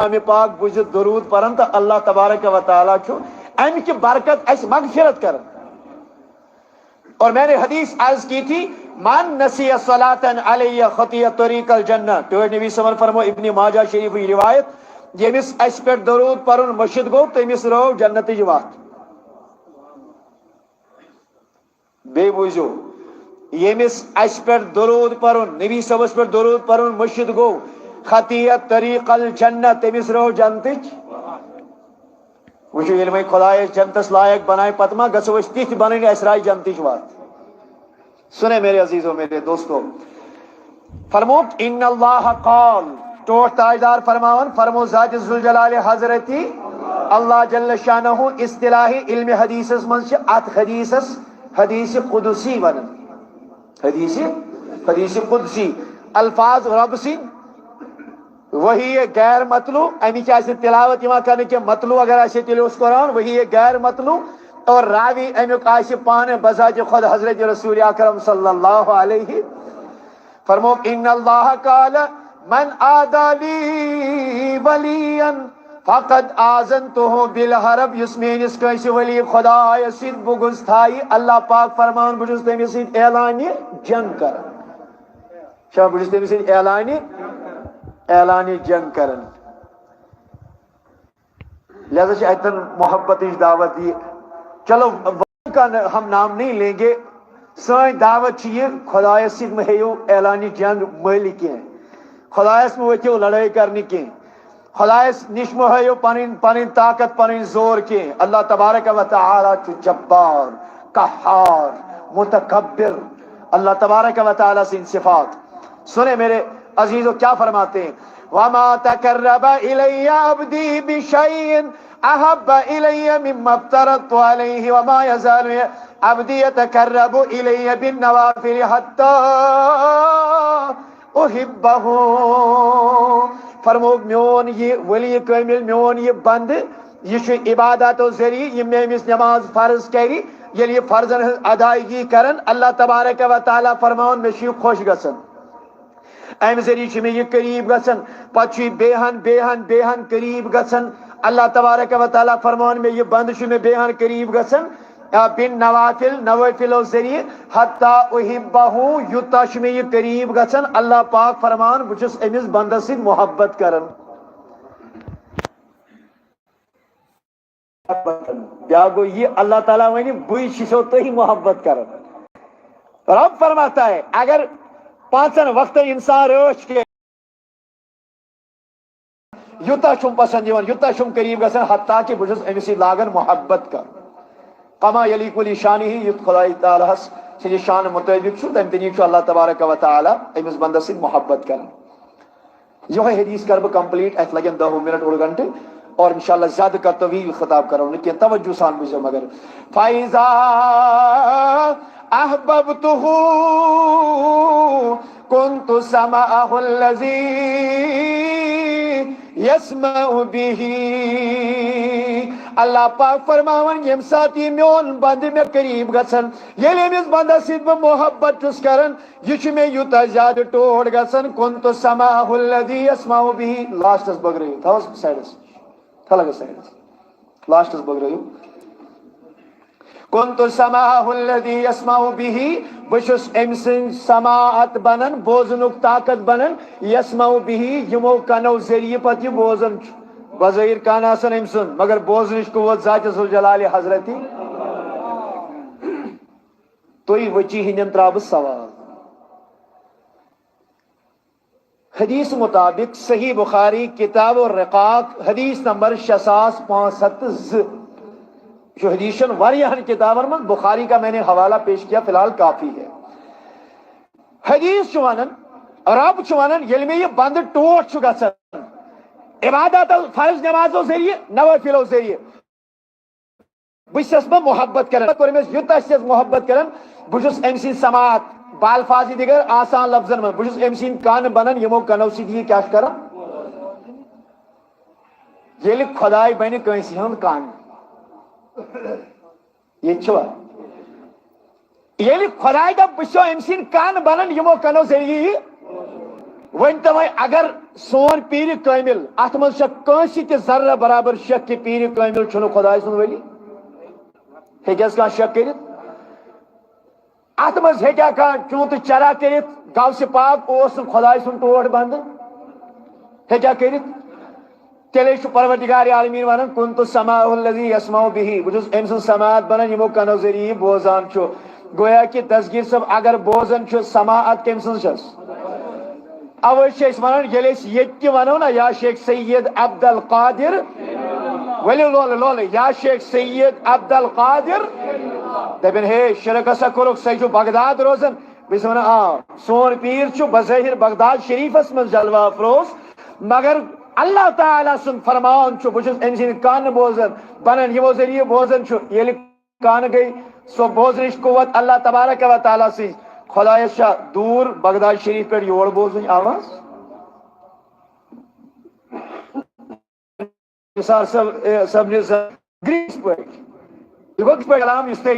کلام پاک بوزت درود پرن تو اللہ تبارک و تعالیٰ چھو ام کی برکت اس مغفرت کرن. اور میں نے حدیث عرض کی تھی من نسی صلاۃ علی خطی طریق الجنہ تو نبی صلی اللہ علیہ وسلم فرمو ابن ماجہ شریف روایت یمس اس پر درود پرن مشد گو تمس رو جنت وات. بے بوزو یمس اس پر درود پرن نبی صبس پر درود پرن مشد گو خطیت طریق الجنہ تمس رو جنتچ. وچو علم خدای جنتس لائق بنائے پتما گسو اس تیت بنائیں اسرائی جنتچ وات. سنے میرے عزیزوں میرے دوستوں فرمو ان اللہ قال ٹوٹ تاجدار فرماون فرمو ذات ذوالجلال حضرتی اللہ جل شانہ اصطلاحی علم حدیث من سے ات حدیث قدسی ونن حدیث قدسی الفاظ رب سی وہی غیر مطلوع امی چاہے تلاوت یہاں کرنے کے مطلوع اگر ایسے تلو اس قرآن وہی غیر مطلوع اور راوی امیک آئیسی پانے بزاج خود حضرت رسول اکرم صلی اللہ علیہ فرمو ان اللہ قال من آدالی ولیا فقد آزنتو بالحرب یسمین اس کیسی ولی خدا یسید بگز تھائی اللہ پاک فرمان بجز تیمی سید اعلانی جنگ کر شاہ بجز تیمی سید اعلانی جنگ کرن. لہذا سے ایتن محبت اس دعوت دی چلو کا ہم نام نہیں لیں گے سائن دعوت چیئے خدای سید مہیو اعلانی جنگ مہلی کی ہیں خدای اس موچو لڑائی کرنی کی خدای اس نش مہیو پانین طاقت پانین زور کی. اللہ تبارک و تعالی چو جبار قہار متکبر اللہ تبارک و تعالی سے ان صفات. سنے میرے عزیزو کیا فرماتے ہیں وَمَا تَقَرَّبَ إِلَيَّ عَبْدِي بِشَيْءٍ أَحَبَّ إِلَيَّ مِمَّا افْتَرَضْتُ عَلَيْهِ وَمَا يَزَالُ عَبْدِي يَتَقَرَّبُ إِلَيَّ بِالنَّوَافِلِ حَتَّى أُحِبَّهُ. فرمو میون یہ ولی کامل میون یہ بند یہ عبادت و ذریعہ یہ میں اس نماز فرض کری یہ فرضن ادائیگی کرن اللہ تبارک و تعالی فرماؤن میں شیو خوش گسن ایم ذریعہ میں یہ قریب گسن پچھی بیہن قریب گسن اللہ تبارک و تعالی فرمان میں یہ بندش میں بیہن قریب گسن بن نوافل و ذریعہ حتی احبہو یتاش میں یہ قریب گسن اللہ پاک فرمان بچس امس بندس سے محبت کرن. کیا گو یہ اللہ تعالیٰ ونی بوئی ششو تو ہی محبت کرن. رب فرماتا ہے اگر پانچن وقت انسان روش کے یوتا شم پسند یوان یوتا شم قریب گسن حتیٰ کہ بجس امسی لاگن محبت کر قما یلیق لی شانی ہی یت خدای تعالی حس سے شان مطابق شو تم تنیک شو اللہ تبارک و تعالی امس بندہ سے محبت کر. جو ہے حدیث کرب کمپلیٹ ایت لگن 10 منٹ اور گھنٹے اور انشاءاللہ زیادہ کا طویل خطاب کروں لیکن توجہ سان بجھو مگر فائزہ احببتہ کنت سمعہ الذی یسمع بہ. اللہ پاک فرماون یم ساتھی میون بند میں قریب گسن یلی امس بندہ سید بہ محبت چس کرن یہ میں یوتا زیادہ ٹوڑ گسن کنت سمعہ الذی یسمع بہ. لاسٹس بگریو تھاوس سائڈس تھلگ سائڈس لاسٹس بگریو کنت سماعہ الذی یسمع بہ بشس امسن سماعت بنن بوزنک طاقت بنن یسمع بہ یمو کنو ذریعہ پتہ یہ بوزن بظاہر کان آسن امسن مگر بوزنش قوت ذات ذوالجلال حضرتی. توی وچی ہندن تراب سوال حدیث مطابق صحیح بخاری کتاب الرقاق حدیث نمبر 665 جو حدیثن واریہن کتابن من بخاری کا میں نے حوالہ پیش کیا فی الحال کافی ہے. حدیث چوانن رب چوانن یل میں یہ بند ٹوٹ چکا سن عبادت فرض نمازوں ذریعے نوافلوں ذریعے بس میں محبت کرن یوتا محبت کرن بجس امسی سماعت بالفاظی دیگر آسان لفظن من بجس امسین کان بنن یمو کنو سی دی کیا کرن یل خدای بین کنسی ہن کان یہ چھوا یلی خدای دا بشو امسین کان بنن یمو کنو ذریعی ون تو اگر سون پیر کامل ات من کنسی تہ ذرہ برابر شک کہ پیر کامل چھن خدائے سن ولی ہیکس کان شک کرت ات من ہیکیا کان چون تو چرا کرت غوث پاک اوس خدائے سن ٹوٹ بند ہیکیا کرت تیلے پروردگار عالمین ونان کنت السماع الذی یسمع به بہ ام سن سماعت بنان یمو کنو ذریعہ بوزان چھ گویا کہ دستگیر صاحب اگر بوزن چھ سماعت کم سن چھس اوے ونان ییٚلہِ أسۍ ییٚتہِ تہِ ونو نا یا شیخ سید عبد القادر ؤلِو لولہٕ لولہٕ یا شیخ سید عبد القادر دپن ہے شرک ہسا کورُکھ سُہ چھُ بغداد روزان بہٕ ونان سون پیر چھُ بظٲہر بغداد شریفس منٛز جلوہ افروز مگر اللہ تعالیٰ سن فرمان چھُ بہٕ چھُس أمۍ سٕنٛدِ کانہٕ بوزان بنان یمو ذریعہ بوزان چھُ ییٚلہِ کانہٕ گٔے سۄ بوزنٕچ قوت اللہ تبارک و تعالیٰ سٕنٛز خدایس چھا دور بغداد شریف پہ یور بوزن آواز نثار صاحب نے گریس پہ کلام اس پہ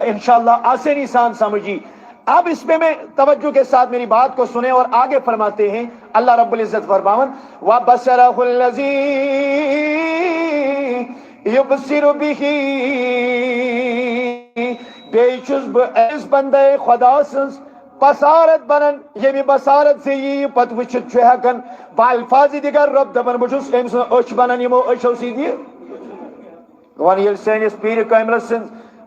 انشاءاللہ آسانی سان سمجھی اب اس پہ میں توجہ کے ساتھ میری بات کو سنیں اور آگے فرماتے ہیں اللہ رب العزت فرماون وَبَصَرَهُ الَّذِي يُبْصِرُ بِهِ بیچس اس بندے خدا سنس بصارت بنن یمی بصارت سے یہ پت وچت چھو ہکن بالفاظ دیگر رب دبن بچس ام سن اچ بنن یمو اچو سی دی وان یل سینس پیر کامل سن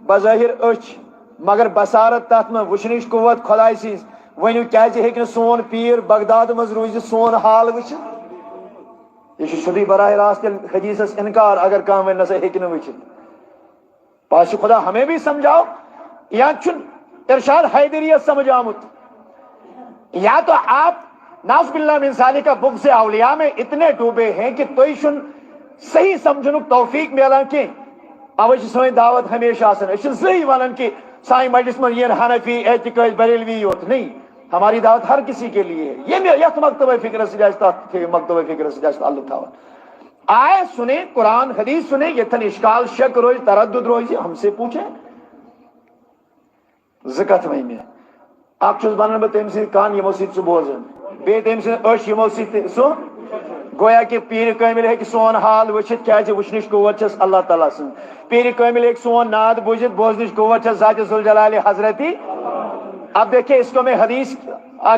بظاہر اچ مگر بصارت تات میں وچنش قوت خدای سی ونیو کیاز ہیکن سون پیر بغداد مز روز سون حال وچ یہ شدی براہ راست حدیث انکار اگر کام ون نہ ہیکن وچ پاش خدا ہمیں بھی سمجھاؤ یا چن ارشاد حیدریت سمجھ آمد یا تو آپ ناز باللہ من ذالک کا بغض اولیاء میں اتنے ڈوبے ہیں کہ توئی شن صحیح سمجھنک توفیق ملان کہ اوش سوئیں دعوت ہمیشہ آسن اشن صحیح ونن کہ سائیں مجلس میں یہ حنفی اعتقاد بریلوی ہوت نہیں ہماری دعوت ہر کسی کے لیے ہے یہ یت مکتبہ فکر سے جائزہ مکتبہ فکر سے جائزہ اللہ تعالیٰ آئے سنیں قرآن حدیث سنیں یہ تھن اشکال شک روز تردد روز ہم سے پوچھیں زکت وی میں اک چھس بنان بہ تم سی کان یمو سی سہ بوزن بی تم سی اش یمو سی سہ گویا کہ پیر کامل ہے کہ سون حال وچھت کیا وچنش قوت چھس اللہ تعالیٰ سن پیر کامل ہے کہ سون ناد بوجھت بوزنش قوت چھس ذات ذوالجلال حضرتی اب دیکھیں اس کو میں حدیث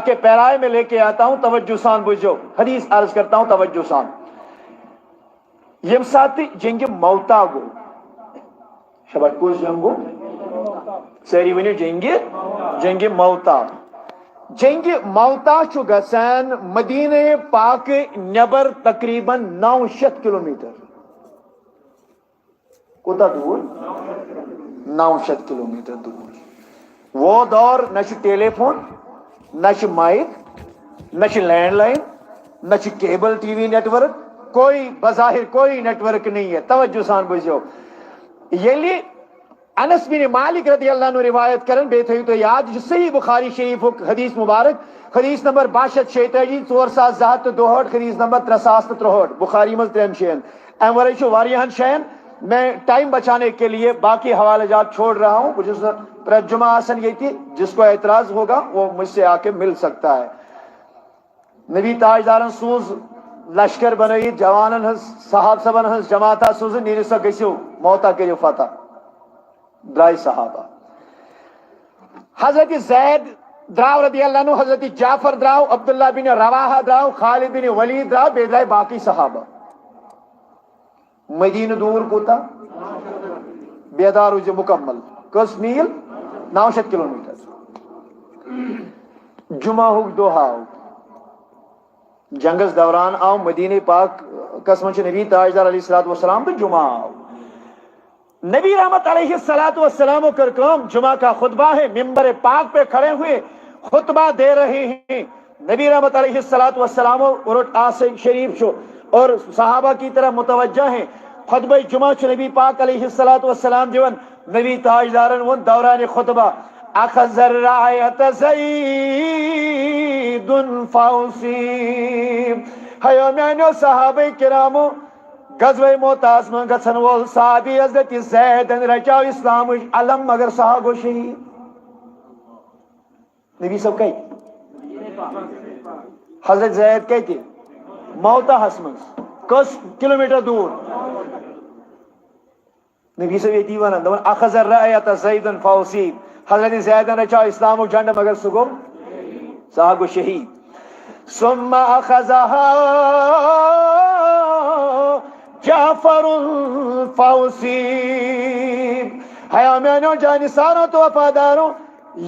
کے پیرائے میں لے کے آتا ہوں توجہ سان بجھو حدیث عرض کرتا ہوں توجہ سان یم سات جنگ موتا گو شبٹ کس جنگ گو ساری ونیو جنگ موتا جنگ موتا چھو گسان مدینہ پاک نبر تقریباً 900 کلومیٹر کوتا دور 900 کلومیٹر دور وہ دور نہ ٹیلی فون نہ مائک نہ لینڈ لائن نہ cable T V network کوئی بظاہر کوئی نیٹ ورک نہیں ہے توجہ سان بجو یلی انس بن مالک رضی اللہ عنہ روایت کرن بے تھیو تو یاد صحیح بخاری شریف حدیث مبارک حدیث نمبر 6246 4262 حدیث نمبر 363 بخاری مز ترین شین ام ورے چھ واریاہن شین میں ٹائم بچانے کے لیے باقی حوالے جات چھوڑ رہا ہوں کچھ ترجمہ آسن یہ تھی جس کو اعتراض ہوگا وہ مجھ سے آ کے مل سکتا ہے نبی تاجدارن سوز لشکر بنائی جوانن ہز صحاب سبن ہز جماعتہ سوز نیرسا گسیو موتا کریو فتح درائی صحابہ حضرت زید دراو رضی اللہ عنہ حضرت جعفر دراو عبداللہ بن رواحہ دراو خالد بن ولید دراو بے درائی باقی صحابہ مدینہ دور کوتا بیدار جو مکمل کس میل 900 کلومیٹر جمعہ ہوگ دو ہاؤ جنگس دوران آو مدینہ پاک قسم چھ نبی تاجدار علیہ الصلوۃ والسلام تو جمعہ آو نبی رحمت علیہ الصلوۃ والسلام کر کام جمعہ کا خطبہ ہے ممبر پاک پہ کھڑے ہوئے خطبہ دے رہے ہیں نبی رحمت علیہ الصلوۃ والسلام ارٹ آس شریف چھو اور صحابہ کی طرح متوجہ ہیں خطبہ جمعہ چھ نبی پاک علیہ الصلوۃ والسلام دیون نبی تاجدارن ون دوران خطبہ اخذ الرعیت زید فاصیب ہیو میانو صحابہ کرامو غزوہ موتاز من گھن وول صحابی حضرت زید رچاو اسلام علم مگر صحابہ شہید نبی صاحب کئی حضرت زید کہتے موتا حسمن کس کلومیٹر دور نبی صاحب یہ دیوانا دون اخذ الرأیت زیدن فاوسیب حضرت زیدن رچا اسلام و جنڈ مگر سگو صاحب شہید ثم اخذها جعفر فاوسیب حیامیانوں جانسانوں تو وفاداروں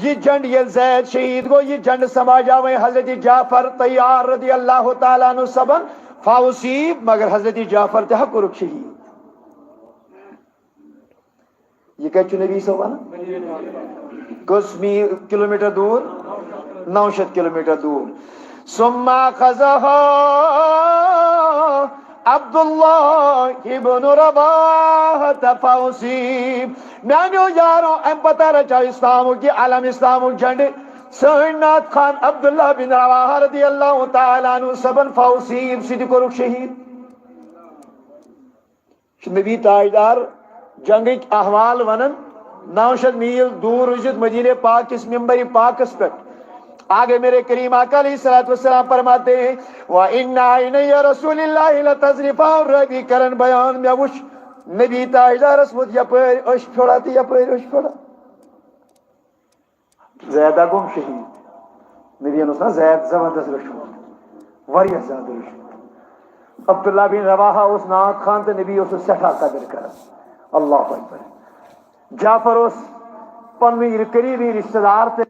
یہ جنڈ یہ زید شہید کو یہ جنڈ سماجا ہوئے حضرت جعفر طیار رضی اللہ تعالیٰ عنہ سبن فاوسیب مگر حضرت جعفر تحق رک شہید یہ کہہ چو نبی صلی اللہ علیہ وسلم کس کلومیٹر دور 900 کلومیٹر دور ثم اخذها عبداللہ ابن رواحہ فاوسیب میانیو یارو ام پتہ رچا اسلام کی علم اسلام جنڈ سہنات خان عبداللہ بن رواحہ رضی اللہ تعالیٰ عنہ سبن فاوسیب سیدھی کو رک شہید نبی تاجدار جنگ احوال ونن 900 میل دور رجت مدینہ پاک اس ممبر پاک اس پہ آگے میرے کریم آقا علیہ السلام فرماتے ہیں وَإِنَّ عَيْنَيَّ رَسُولِ اللَّهِ لَتَزْرِفَانْ رَبِي کرن بیان میں وش نبی تاجدار اسمت یا پیر اش پھوڑا تھی یا پیر اش پھوڑا زیادہ گم شہید نبی انہوں زید زبردست رشو وریہ زیادہ رشو عبداللہ بن رواحہ اس ناک خان تے نبی اس سٹھا قدر کر اللہ اکبر جعفر اس پنویر قریبی رشتہ دار تے